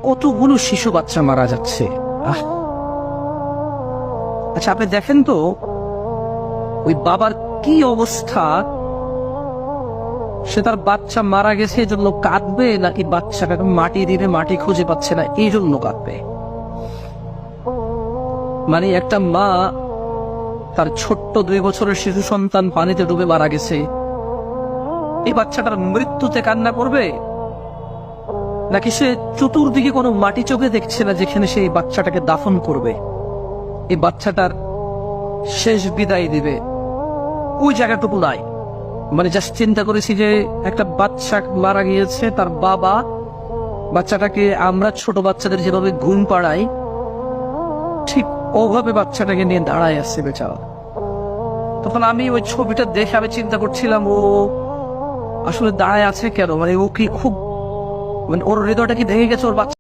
কতগুলো শিশু বাচ্চা মারা যাচ্ছে। আচ্ছা, আপনি দেখেন তো ওই বাবার কি অবস্থা। সে তার বাচ্চা মারা গেছে এই জন্য কাঁদবে, নাকি বাচ্চাটাকে মাটি দিলে মাটি খুঁজে পাচ্ছে না এই জন্য কাঁদবে? মানে একটা মা তার ছোট্ট 2 বছরের শিশু সন্তান পানিতে ডুবে মারা গেছে, এই বাচ্চাটার মৃত্যুতে কান্না করবে, নাকি সে চতুর্দিকে কোনো মাটি চোখে দেখছে না যেখানে সেই বাচ্চাটাকে দাফন করবে, এই বাচ্চাটার শেষ বিদায় দিবে, ওই জায়গাটুকু নাই? মানে জাস্ট চিন্তা করেছি যে একটা বাচ্চা মারা গিয়েছে, তার বাবা বাচ্চাটাকে আমরা ছোট বাচ্চাদের যেভাবে ঘুম পাড়াই ঠিক ওভাবে বাচ্চাটাকে নিয়ে দাঁড়ায় আসছে বেচারা। তখন আমি ওই ছবিটা দেখে আমি চিন্তা করছিলাম ও আসলে দাঁড়ায় আছে কেন, মানে ও কি খুব, মানে ওর হৃদয়টা কি ভেঙে গেছে ওর বাচ্চা